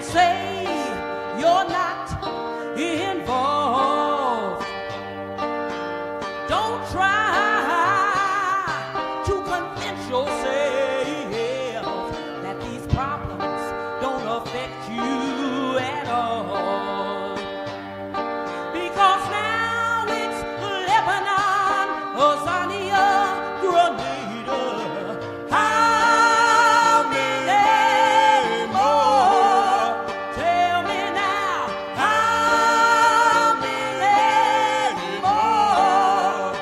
say you're not involved. Don't try to convince yourself that these problems don't affect you at all. Because now it's Lebanon, Azania, Grenada. How many more? Tell me now. How many more?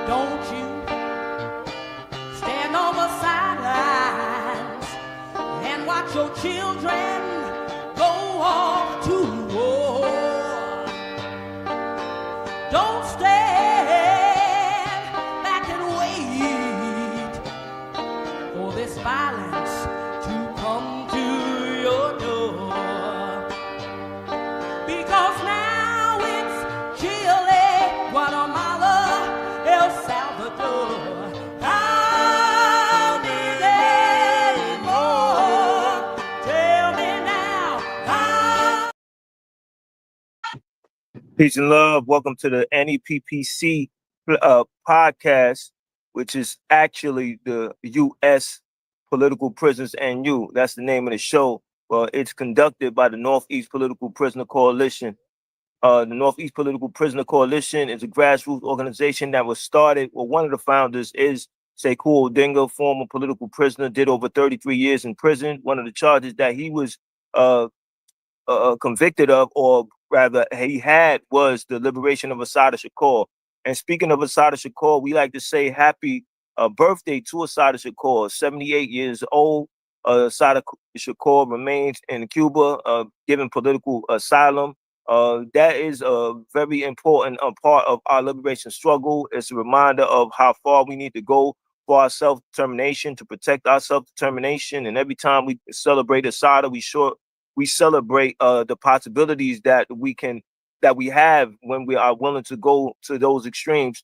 Don't you stand on the sidelines and watch your children go off to war. Don't stand back and wait for this violence to come to your door. Because now it's Chile, Guatemala, El Salvador. How many more? Tell me now. How Peace and love. Welcome to the NEPPC podcast, which is actually the U.S. Political Prisoners and You. That's the name of the show. Well, it's conducted by the Northeast Political Prisoner Coalition. The Northeast Political Prisoner Coalition is a grassroots organization that was started. Well, one of the founders is Sekou Odinga, former political prisoner, did over 33 years in prison. One of the charges that he was convicted of, or rather he had, was the liberation of Assata Shakur. And speaking of Assata Shakur, we like to say happy birthday to Assata Shakur, 78 years old. Assata Shakur remains in Cuba, given political asylum. That is a very important part of our liberation struggle. It's a reminder of how far we need to go for our self-determination, to protect our self-determination. And every time we celebrate Assata, we celebrate the possibilities that we have when we are willing to go to those extremes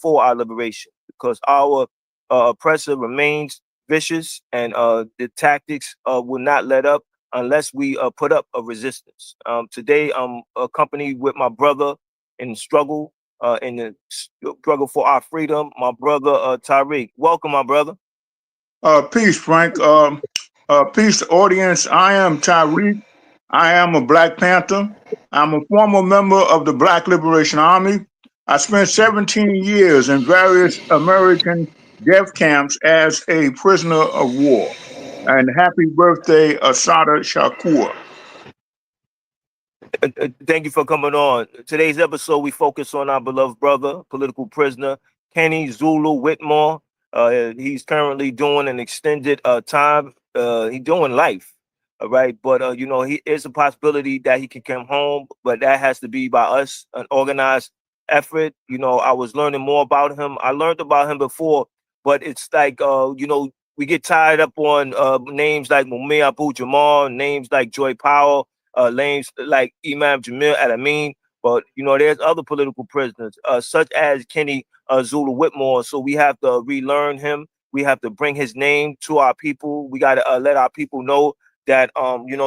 for our liberation, because our oppressor remains vicious, and the tactics will not let up unless we put up a resistance. Today, I'm accompanied with my brother in struggle, in the struggle for our freedom, my brother Tariq. Welcome, my brother. Peace, Frank. Peace, audience. I am Tyreek. I am a Black Panther. I'm a former member of the Black Liberation Army. I spent 17 years in various American death camps as a prisoner of war. And happy birthday, Assata Shakur. Thank you for coming on. Today's episode, we focus on our beloved brother, political prisoner, Kenny Zulu Whitmore. He's currently doing an extended time. He's doing life, all right? But, he is a possibility that he can come home, but that has to be by us, an organized effort. I was learning more about him. I learned about him before, but it's like, we get tied up on names like Mumia Abu Jamal, names like Joy Powell, names like Imam Jamil Al-Amin. But, there's other political prisoners, such as Kenny Zulu Whitmore. So we have to relearn him. We have to bring his name to our people. We got to let our people know that,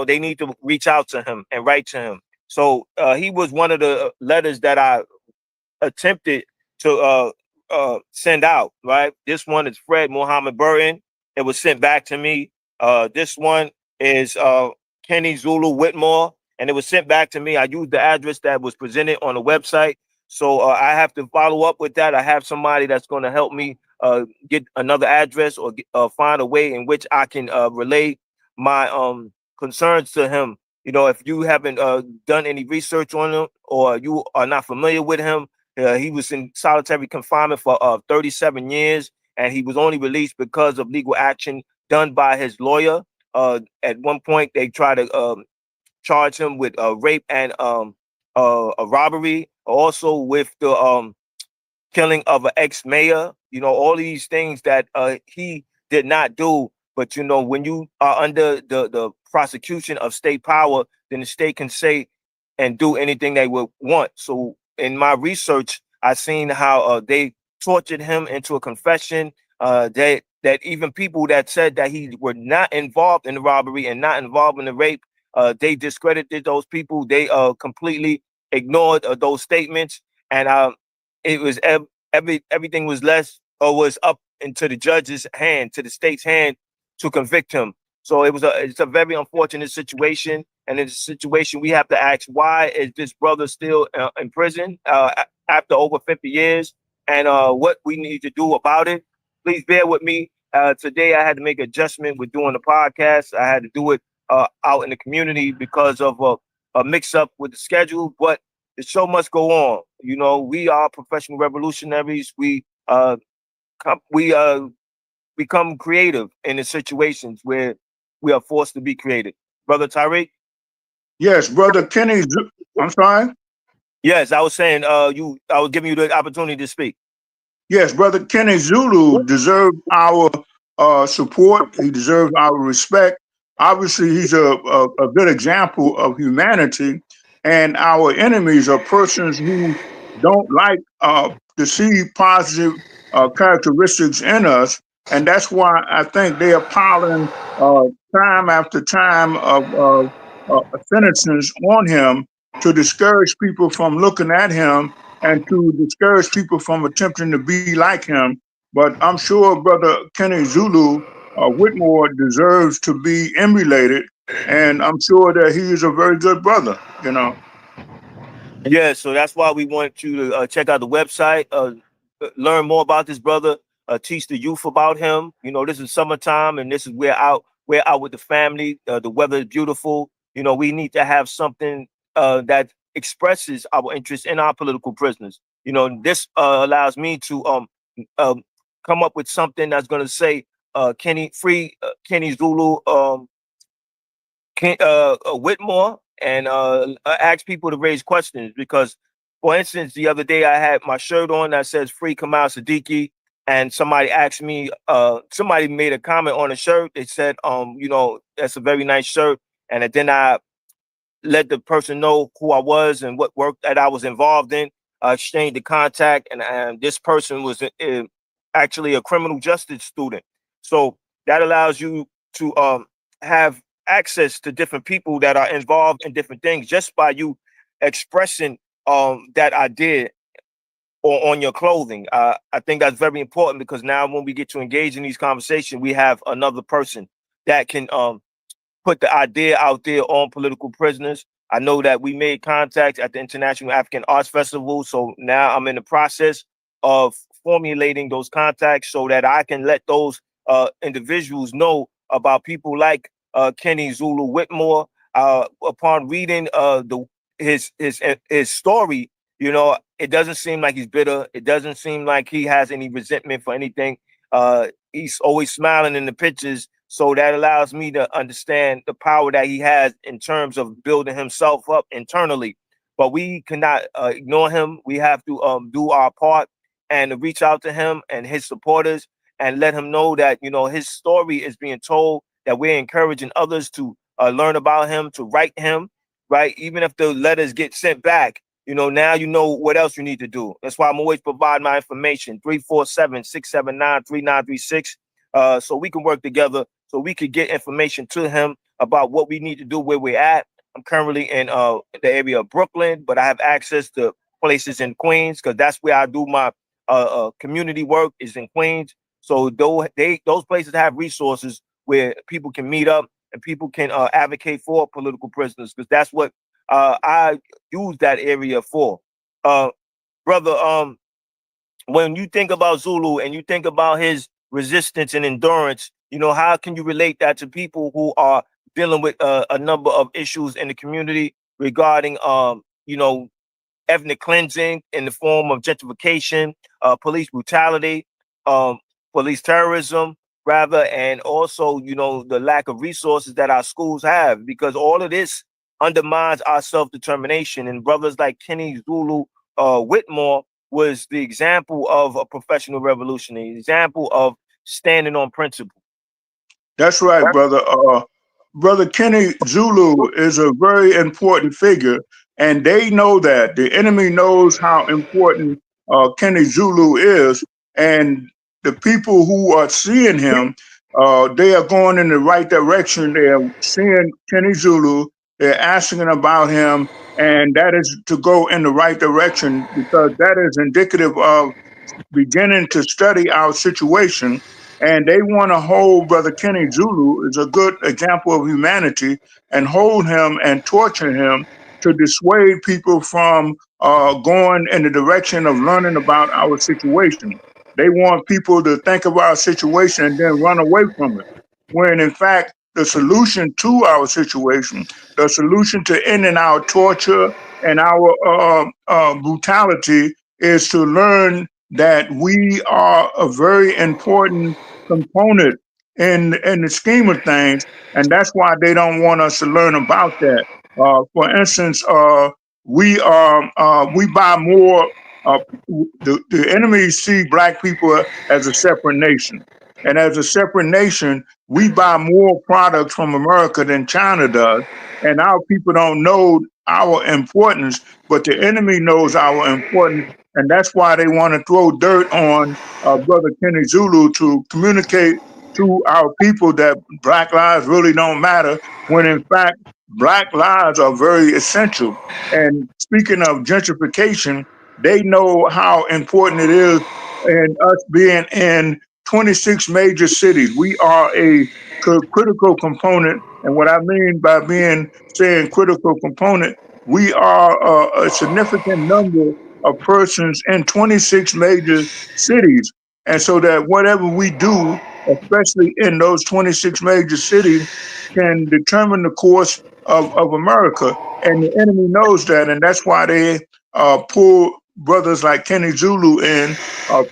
they need to reach out to him and write to him. So he was one of the letters that I attempted to send out, right? This one is Fred Muhammad Burton. It was sent back to me. This one is Kenny Zulu Whitmore, and it was sent back to me. I used the address that was presented on the website. So I have to follow up with that. I have somebody that's going to help me get another address, or find a way in which I can relay my concerns to him. If you haven't done any research on him, or you are not familiar with him, he was in solitary confinement for 37 years, and he was only released because of legal action done by his lawyer. At one point, they tried to charge him with rape and a robbery, also with the killing of an ex-mayor. All these things that he did not do. But, when you are under the prosecution of state power, then the state can say and do anything they would want. So in my research, I seen how they tortured him into a confession. They that even people that said that he were not involved in the robbery and not involved in the rape, they discredited those people. They completely ignored those statements, and it was everything was less or was up into the judge's hand, to the state's hand, to convict him. So it's a very unfortunate situation, and it's a situation we have to ask: why is this brother still in prison after over 50 years, and what we need to do about it? Please bear with me. Today I had to make an adjustment with doing the podcast. I had to do it out in the community because of a mix up with the schedule, but the show must go on. You know, we are professional revolutionaries. We become creative in the situations where we are forced to be creative. Brother Tyreek? Yes, brother Kenny. I'm sorry. Yes, I was saying I was giving you the opportunity to speak. Yes, brother Kenny Zulu deserves our support. He deserves our respect. Obviously, he's a good example of humanity, and our enemies are persons who don't like to see positive characteristics in us, and that's why I think they are piling uh, time after time of sentences on him to discourage people from looking at him and to discourage people from attempting to be like him. But I'm sure Brother Kenny Zulu Whitmore deserves to be emulated, and I'm sure that he is a very good brother. You know. Yeah, so that's why we want you to check out the website, learn more about this brother, teach the youth about him. You know, this is summertime, and this is we're out with the family. The weather is beautiful. You know, we need to have something that expresses our interest in our political prisoners. You know, this allows me to um, come up with something that's going to say Kenny Zulu Whitmore, and ask people to raise questions. Because, for instance, the other day I had my shirt on that says "Free Kamal Siddiqui," and somebody asked me, somebody made a comment on the shirt. They said, you know, that's a very nice shirt, and then I let the person know who I was and what work that I was involved in. Exchanged the contact, and this person was actually a criminal justice student. So that allows you to have access to different people that are involved in different things just by you expressing that idea on your clothing. I think that's very important, because now when we get to engage in these conversations, we have another person that can put the idea out there on political prisoners. I know that we made contacts at the International African Arts Festival, so now I'm in the process of formulating those contacts so that I can let those individuals know about people like Kenny Zulu Whitmore. Upon reading his story, you know, it doesn't seem like he's bitter. It doesn't seem like he has any resentment for anything. He's always smiling in the pictures. So that allows me to understand the power that he has in terms of building himself up internally. But we cannot ignore him. We have to do our part and reach out to him and his supporters and let him know that, you know, his story is being told, that we're encouraging others to learn about him, to write him, right? Even if the letters get sent back, you know, now you know what else you need to do. That's why I'm always providing my information, 347-679-3936, so we can work together, so we could get information to him about what we need to do where we're at. I'm currently in the area of Brooklyn, but I have access to places in Queens, because that's where I do my community work, is in Queens. So those places have resources where people can meet up and people can advocate for political prisoners, because that's what I use that area for. Uh, Brother, when you think about Zulu and you think about his resistance and endurance, you know, how can you relate that to people who are dealing with a number of issues in the community regarding, you know, ethnic cleansing in the form of gentrification, police brutality, um, police terrorism, rather, and also, you know, the lack of resources that our schools have, because all of this undermines our self-determination. And brothers like Kenny Zulu Whitmore was the example of a professional revolutionary, example of standing on principle. That's right, brother. Brother Kenny Zulu is a very important figure, and they know that. The enemy knows how important Kenny Zulu is, and the people who are seeing him, they are going in the right direction. They are seeing Kenny Zulu. They're asking about him, and that is to go in the right direction because that is indicative of beginning to study our situation, and they want to hold Brother Kenny Zulu is a good example of humanity and hold him and torture him to dissuade people from going in the direction of learning about our situation. They want people to think of our situation and then run away from it. When in fact, the solution to our situation, the solution to ending our torture and our brutality is to learn that we are a very important component in the scheme of things, and that's why they don't want us to learn about that. For instance, we buy more. Uh, the enemy see black people as a separate nation, and as a separate nation, we buy more products from America than China does, and our people don't know our importance, but the enemy knows our importance, and that's why they want to throw dirt on Brother Kenny Zulu to communicate to our people that black lives really don't matter, when in fact, black lives are very essential. And speaking of gentrification, they know how important it is in us being in 26 major cities. We are a critical component. And what I mean by saying critical component, we are a significant number of persons in 26 major cities. And so that whatever we do, especially in those 26 major cities, can determine the course of America. And the enemy knows that. And that's why they pull brothers like Kenny Zulu in, a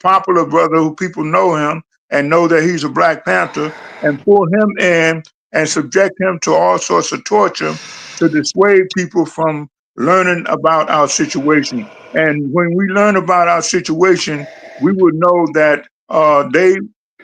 popular brother who people know him and know that he's a Black Panther, and pull him in and subject him to all sorts of torture to dissuade people from learning about our situation. And when we learn about our situation, we would know that they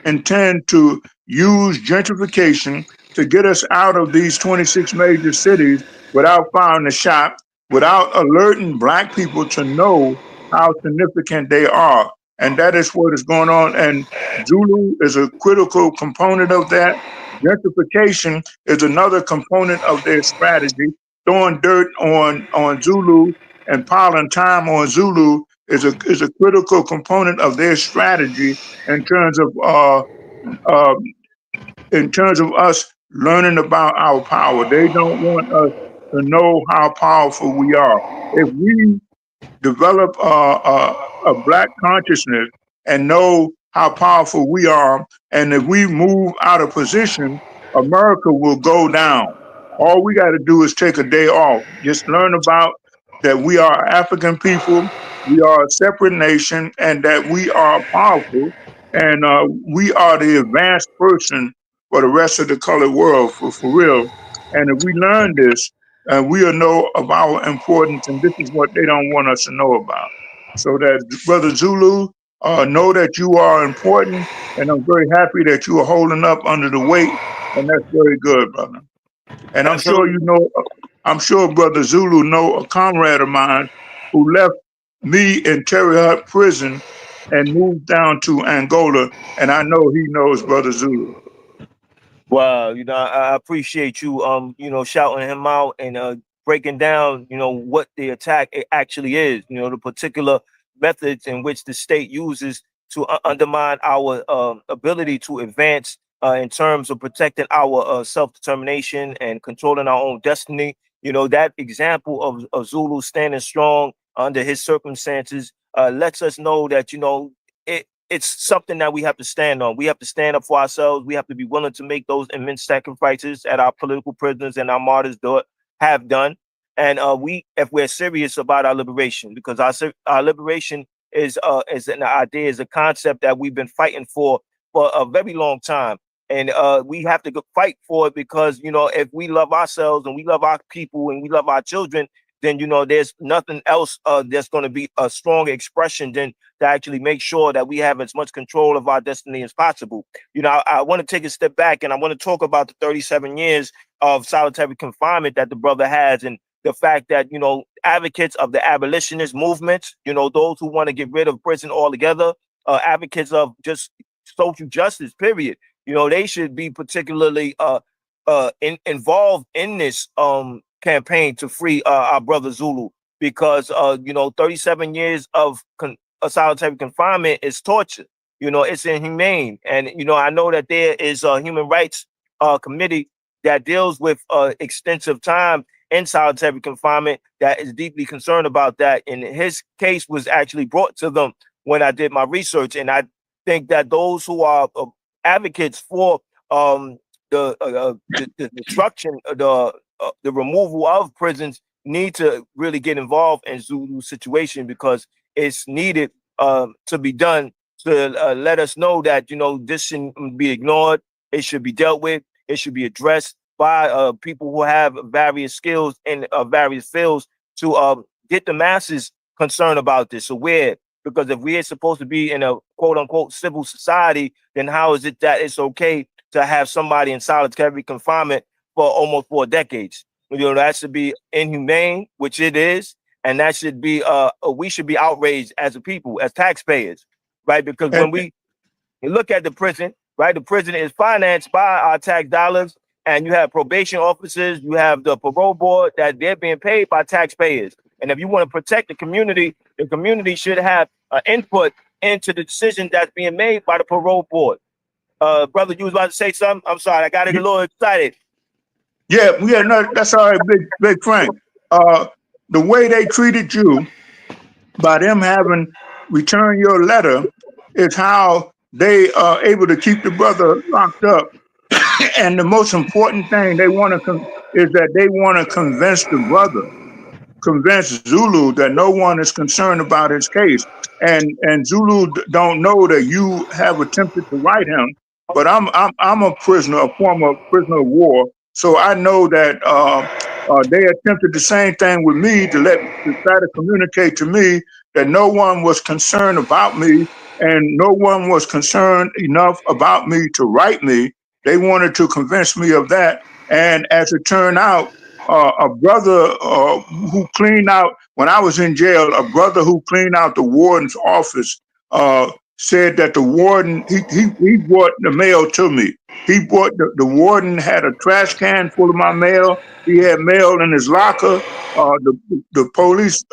intend to use gentrification to get us out of these 26 major cities without firing a shot, without alerting Black people to know how significant they are. And that is what is going on. And Zulu is a critical component of that. Gentrification is another component of their strategy. Throwing dirt on Zulu and piling time on Zulu is a critical component of their strategy in terms of uh, us learning about our power. They don't want us to know how powerful we are. If we develop a Black consciousness and know how powerful we are, and if we move out of position, America will go down. All we got to do is take a day off, just learn about that we are African people, we are a separate nation, and that we are powerful, and we are the advanced person for the rest of the colored world, for real. And if we learn this, we'll know of our importance, and this is what they don't want us to know about. So that, Brother Zulu, know that you are important, and I'm very happy that you are holding up under the weight, and that's very good, brother. And Absolutely. I'm sure Brother Zulu know a comrade of mine who left me in Terry Hut prison and moved down to Angola, and I know he knows Brother Zulu. Wow, I appreciate you, shouting him out and breaking down, what the attack actually is. The particular methods in which the state uses to undermine our ability to advance in terms of protecting our self-determination and controlling our own destiny. That example of Zulu standing strong under his circumstances lets us know that it's something that we have to stand on. We have to stand up for ourselves. We have to be willing to make those immense sacrifices that our political prisoners and our martyrs have done. And if we're serious about our liberation, because our liberation is an idea, is a concept that we've been fighting for a very long time. And we have to fight for it because, if we love ourselves and we love our people and we love our children, then, there's nothing else that's going to be a strong expression than to actually make sure that we have as much control of our destiny as possible. I want to take a step back and I want to talk about the 37 years of solitary confinement that the brother has, and the fact that, advocates of the abolitionist movement, those who want to get rid of prison altogether, advocates of just social justice, period. They should be particularly involved in this campaign to free our brother Zulu, because 37 years of solitary confinement is torture. It's inhumane. And I know that there is a human rights committee that deals with extensive time in solitary confinement that is deeply concerned about that. And his case was actually brought to them when I did my research. And I think that those who are advocates for the destruction, the removal of prisons, need to really get involved in Zulu's situation, because it's needed to be done to let us know that this shouldn't be ignored. It should be dealt with. It should be addressed by people who have various skills in various fields to get the masses concerned about this, aware. Because if we are supposed to be in a quote unquote civil society, then how is it that it's okay to have somebody in solitary confinement for almost 4 decades? That should be inhumane, which it is. And that should be, we should be outraged as a people, as taxpayers, right? Because when we look at the prison, right, the prison is financed by our tax dollars, and you have probation officers, you have the parole board, that they're being paid by taxpayers. And if you want to protect the community should have input into the decision that's being made by the parole board. Brother, you was about to say something? I'm sorry, I got a little excited. Yeah, no, that's all right, big Frank. The way they treated you by them having returned your letter is how they are able to keep the brother locked up. And the most important thing they want to is that they want to convince the brother, convince Zulu that no one is concerned about his case. And Zulu don't know that you have attempted to write him, but I'm a prisoner, a former prisoner of war, so I know that they attempted the same thing with me to try to communicate to me that no one was concerned about me, and no one was concerned enough about me to write me. They wanted to convince me of that, and as it turned out, a brother who cleaned out, when I was in jail, a brother who cleaned out the warden's office said that the warden, he brought the mail to me. He brought, the warden had a trash can full of my mail. He had mail in his locker, the police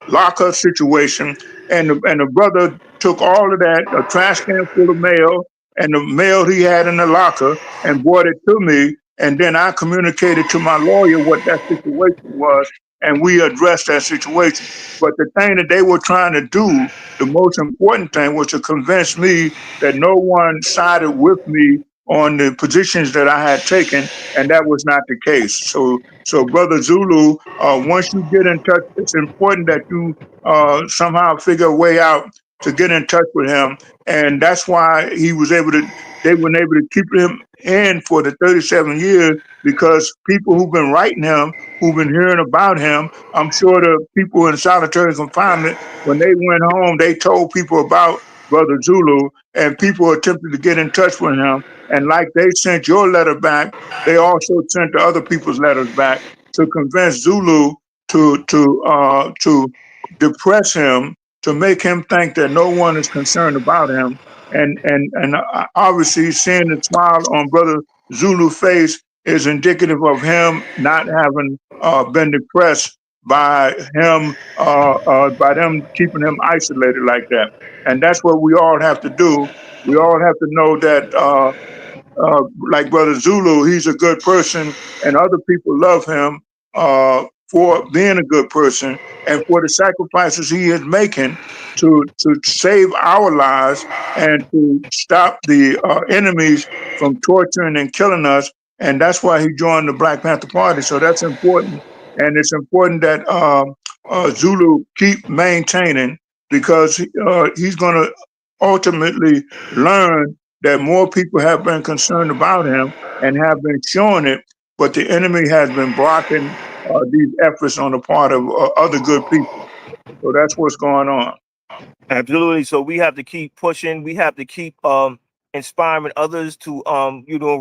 locker situation. And the brother took all of that, a trash can full of mail, and the mail he had in the locker, and brought it to me. And then I communicated to my lawyer what that situation was, and we addressed that situation. But the thing that they were trying to do, the most important thing, was to convince me that no one sided with me on the positions that I had taken, and that was not the case. So Brother Zulu, once you get in touch, it's important that you somehow figure a way out to get in touch with him, and that's why they were able to keep him in for the 37 years, because people who've been writing him, who've been hearing about him, I'm sure the people in solitary confinement, when they went home, they told people about Brother Zulu, and people attempted to get in touch with him. And like they sent your letter back, they also sent the other people's letters back to convince Zulu to depress him, to make him think that no one is concerned about him. And obviously seeing the smile on Brother Zulu's face is indicative of him not having been depressed by them keeping him isolated like that. And that's what we all have to do. We all have to know that like Brother Zulu, he's a good person, and other people love him for being a good person and for the sacrifices he is making to save our lives and to stop the enemies from torturing and killing us. And that's why he joined the Black Panther Party. So that's important. And it's important that Zulu keep maintaining, because he's going to ultimately learn that more people have been concerned about him and have been showing it, but the enemy has been blocking these efforts on the part of other good people. So that's what's going on. Absolutely. So we have to keep pushing. We have to keep inspiring others to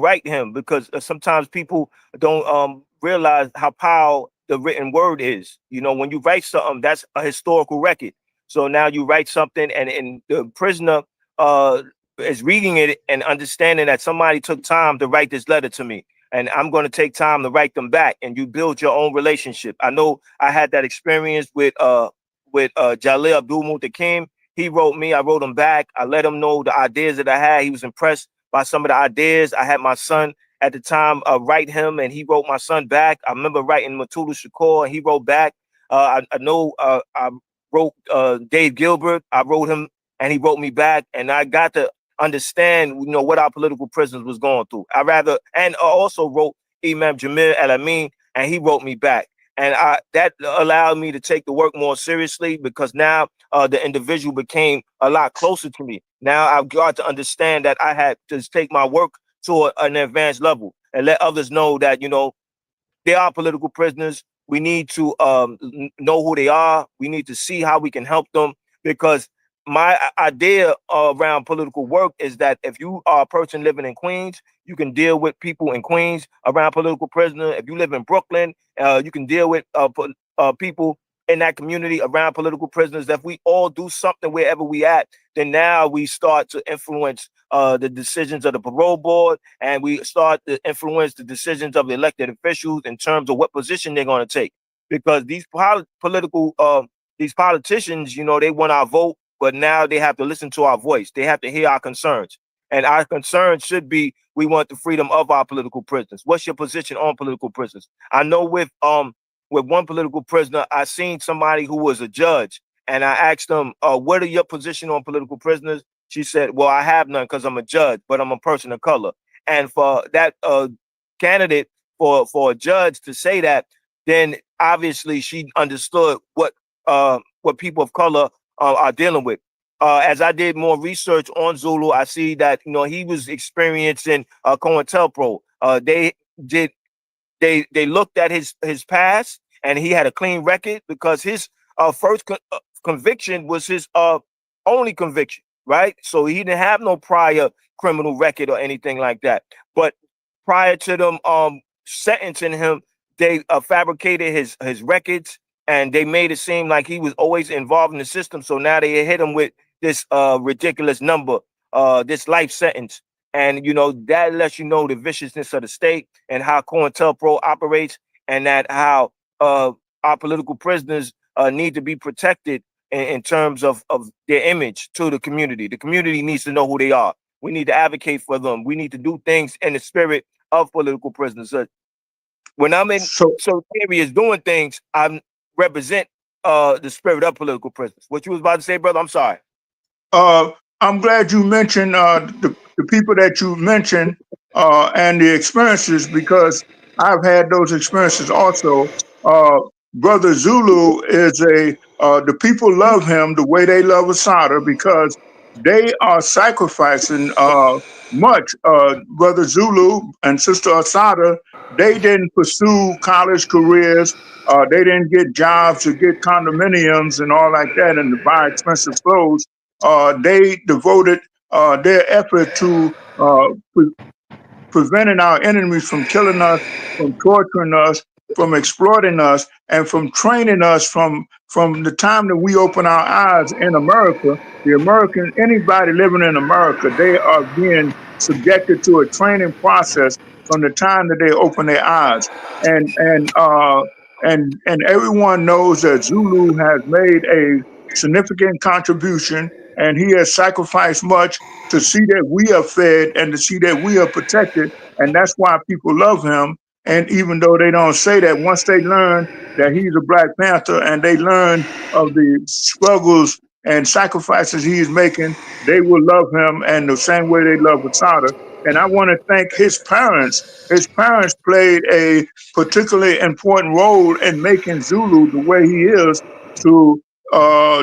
write him, because sometimes people don't realize how powerful the written word is. When you write something, that's a historical record. So now you write something, and the prisoner uh, is reading it and understanding that somebody took time to write this letter to me, and I'm going to take time to write them back. And you build your own relationship. I know I had that experience with Jalil Abdul Mutakim. He wrote me. I wrote him back. I let him know the ideas that I had. He was impressed by some of the ideas. I had my son at the time write him, and he wrote my son back. I remember writing Matulu Shakur, and he wrote back. I know I wrote Dave Gilbert. I wrote him, and he wrote me back, and I got to understand, what our political prisoners was going through. And I also wrote Imam Jamil El Amin, and he wrote me back. And that allowed me to take the work more seriously, because now the individual became a lot closer to me. Now I've got to understand that I had to take my work to an advanced level and let others know that, they are political prisoners. We need to know who they are. We need to see how we can help them, because my idea around political work is that if you are a person living in Queens, you can deal with people in Queens around political prisoner. If you live in Brooklyn, you can deal with people in that community around political prisoners. If we all do something wherever we at, then now we start to influence the decisions of the parole board, and we start to influence the decisions of the elected officials in terms of what position they're going to take. Because these politicians, they want our vote, but now they have to listen to our voice. They have to hear our concerns. And our concerns should be, we want the freedom of our political prisoners. What's your position on political prisoners? I know with one political prisoner, I seen somebody who was a judge, and I asked them, what are your position on political prisoners? She said, well, I have none because I'm a judge, but I'm a person of color. And for that candidate, for a judge to say that, then obviously she understood what people of color are dealing with. As I did more research on Zulu, I see that he was experiencing COINTELPRO. Did they looked at his past, and he had a clean record, because his first conviction was his only conviction, right? So he didn't have no prior criminal record or anything like that. But prior to them sentencing him, they fabricated his records, and they made it seem like he was always involved in the system. So now they hit him with this ridiculous number, this life sentence. And that lets you know the viciousness of the state and how COINTELPRO operates, and that how our political prisoners need to be protected in terms of their image to the community. The community needs to know who they are. We need to advocate for them. We need to do things in the spirit of political prisoners. So when I'm in So, certain areas doing things, I represent the spirit of political prisoners. What you was about to say, brother? I'm sorry. uh, I'm glad you mentioned the people that you mentioned and the experiences, because I've had those experiences also. Uh, Brother Zulu is the people love him the way they love Asada, because they are sacrificing much. Brother Zulu and Sister Asada, they didn't pursue college careers. They didn't get jobs to get condominiums and all like that and to buy expensive clothes. They devoted their effort to preventing our enemies from killing us, from torturing us, from exploiting us, and from training us from the time that we open our eyes in America. Anybody living in America, they are being subjected to a training process from the time that they open their eyes. And everyone knows that Zulu has made a significant contribution, and he has sacrificed much to see that we are fed and to see that we are protected. And that's why people love him. And even though they don't say that, once they learn that he's a Black Panther and they learn of the struggles and sacrifices he's making, they will love him, and the same way they love Asada. And I want to thank his parents. His parents played a particularly important role in making Zulu the way he is. To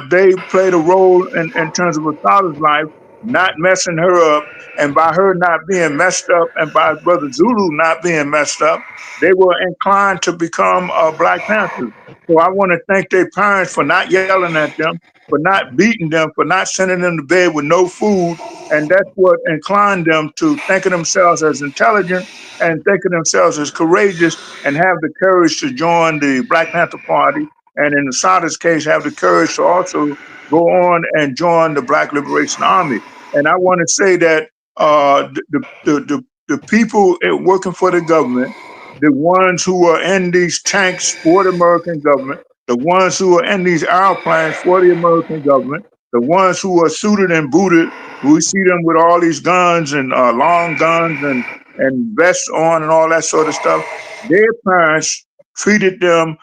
They played a role in terms of Asada's life, not messing her up. And by her not being messed up, and by Brother Zulu not being messed up, they were inclined to become Black Panthers. So I want to thank their parents for not yelling at them, for not beating them, for not sending them to bed with no food. And that's what inclined them to think of themselves as intelligent and think of themselves as courageous and have the courage to join the Black Panther Party and in Asada's case, have the courage to also go on and join the Black Liberation Army. And I want to say that the people working for the government, the ones who are in these tanks for the American government, the ones who are in these airplanes for the American government, the ones who are suited and booted, we see them with all these guns and long guns and vests on and all that sort of stuff. Their parents treated them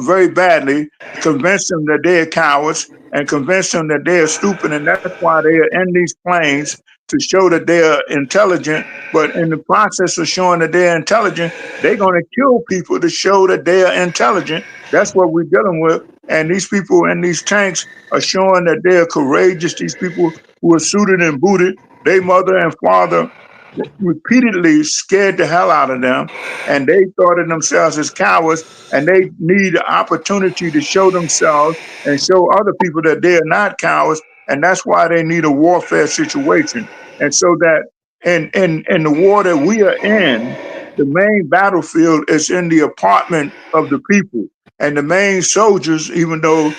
very badly, convinced them that they're cowards, and convinced them that they are stupid, and that's why they are in these planes to show that they are intelligent. But in the process of showing that they're intelligent, they're going to kill people to show that they are intelligent. That's what we're dealing with. And these people in these tanks are showing that they are courageous. These people who are suited and booted, their mother and father repeatedly scared the hell out of them, and they thought of themselves as cowards, and they need the opportunity to show themselves and show other people that they are not cowards, and that's why they need a warfare situation. And so that in the war that we are in, the main battlefield is in the apartment of the people. And the main soldiers, even though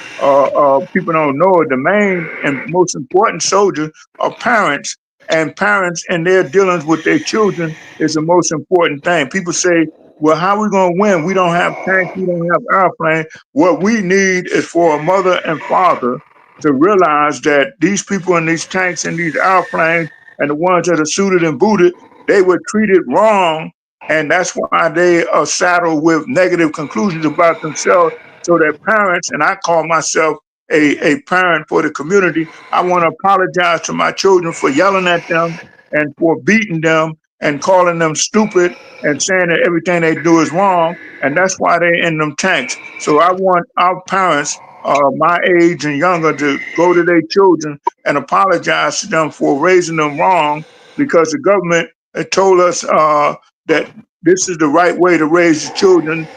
people don't know it, the main and most important soldiers are parents, and parents and their dealings with their children is the most important thing. People say, well, how are we going to win? We don't have tanks, we don't have airplanes. What we need is for a mother and father to realize that these people in these tanks and these airplanes and the ones that are suited and booted, they were treated wrong. And that's why they are saddled with negative conclusions about themselves. So that parents, and I call myself a parent for the community, I want to apologize to my children for yelling at them and for beating them and calling them stupid and saying that everything they do is wrong. And that's why they're in them tanks. So I want our parents, my age and younger, to go to their children and apologize to them for raising them wrong, because the government told us that this is the right way to raise the children.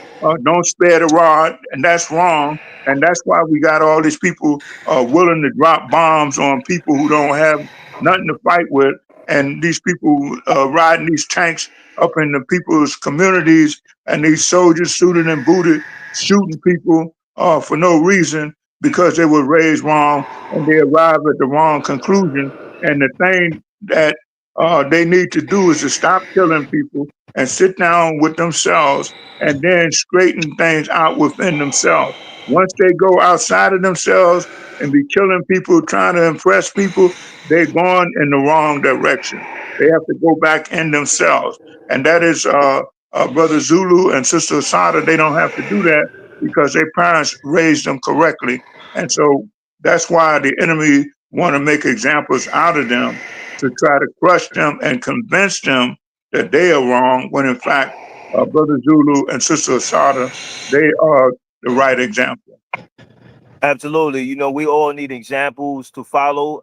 Don't spare the rod, and that's wrong. And that's why we got all these people willing to drop bombs on people who don't have nothing to fight with. And these people riding these tanks up in the people's communities, and these soldiers suited and booted shooting people for no reason because they were raised wrong and they arrived at the wrong conclusion. And the thing that they need to do is to stop killing people and sit down with themselves and then straighten things out within themselves. Once they go outside of themselves and be killing people, trying to impress people, they're going in the wrong direction. They have to go back in themselves. And that is Brother Zulu and Sister Asada. They don't have to do that because their parents raised them correctly. And so that's why the enemy want to make examples out of them, to try to crush them and convince them that they are wrong, when in fact, Brother Zulu and Sister Asada, they are the right example. Absolutely. You know, we all need examples to follow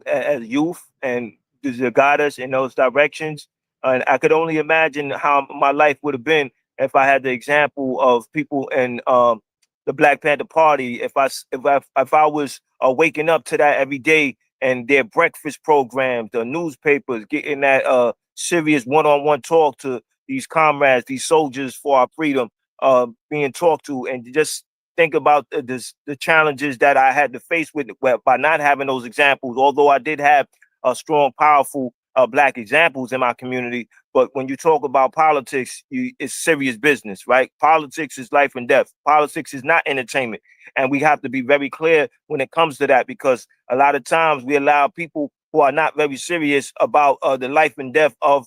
as youth and to guide us in those directions. And I could only imagine how my life would have been if I had the example of people in the Black Panther Party. If I was waking up to that every day, and their breakfast programs, the newspapers, getting that serious one-on-one talk to these comrades, these soldiers for our freedom, being talked to, and just think about the challenges that I had to face with, well, by not having those examples. Although I did have strong, powerful Black examples in my community, but when you talk about politics, it's serious business, right? Politics is life and death. Politics is not entertainment, and we have to be very clear when it comes to that, because a lot of times we allow people who are not very serious about the life and death of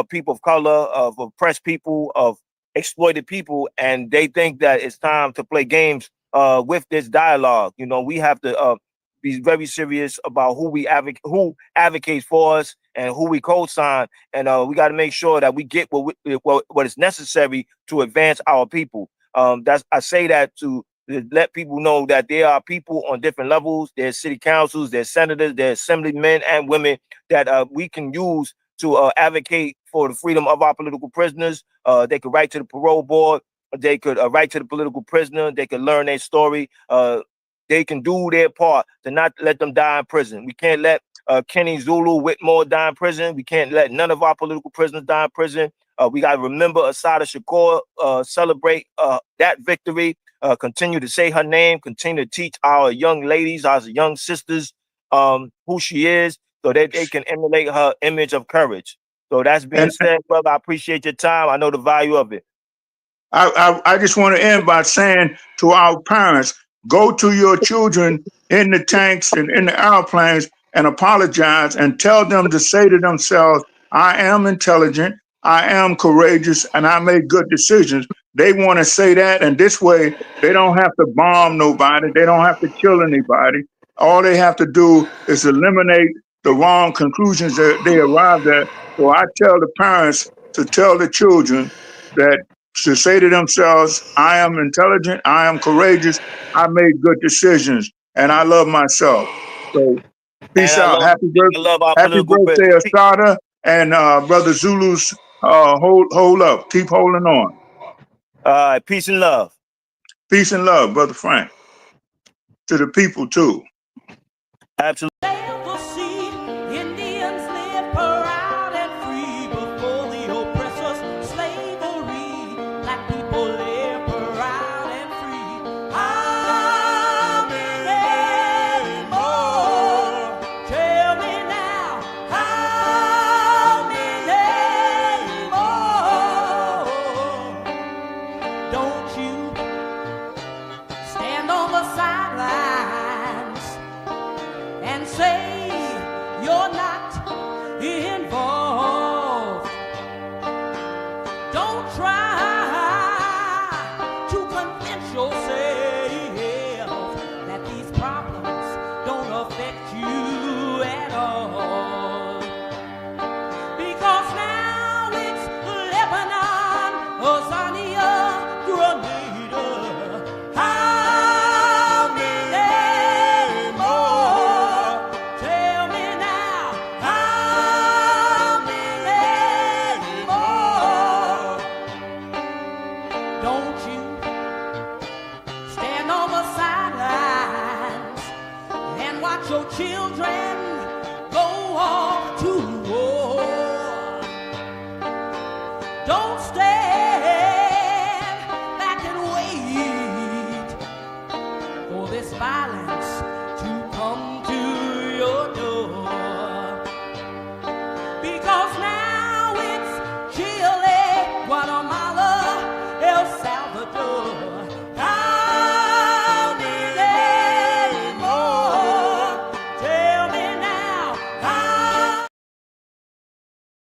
people of color, of oppressed people, of exploited people, and they think that it's time to play games with this dialogue. You know, we have to be very serious about who advocates for us and who we co-sign, and we got to make sure that we get what is necessary to advance our people. I say that to let people know that there are people on different levels. There's city councils, there's senators, there's assemblymen and women that we can use to advocate for the freedom of our political prisoners. They could write to the parole board. They could write to the political prisoner. They could learn their story. They can do their part to not let them die in prison. We can't let Kenny, Zulu, Whitmore die in prison. We can't let none of our political prisoners die in prison. We got to remember Assata Shakur, celebrate that victory. continue to say her name, continue to teach our young ladies, our young sisters, who she is, so that they can emulate her image of courage. So that's being And said, brother, I appreciate your time. I know the value of it. I just want to end by saying to our parents, go to your children in the tanks and in the airplanes and apologize and tell them to say to themselves, I am intelligent, I am courageous, and I make good decisions. They want to say that, and this way they don't have to bomb nobody, they don't have to kill anybody. All they have to do is eliminate the wrong conclusions that they arrived at. So I tell the parents to tell the children that to say to themselves, I am intelligent, I am courageous, I made good decisions, and I love myself. So And peace out. I love our Happy political birthday, prisoners. Asada, and Brother Zulu's hold up. Keep holding on. Peace and love. Peace and love, Brother Frank. To the people too. Absolutely. Never see Indians live proud and free before the oppressor's slavery. Black people live proud and free. How many more? Tell me now. How many more? Don't you stand on the sidelines and say you're not involved. Don't try to convince yourself that these problems don't affect you at all. Because now it's Lebanon, Azania, Grenada. How many more? Tell me now. How many more? Don't you stand on the sidelines and watch your children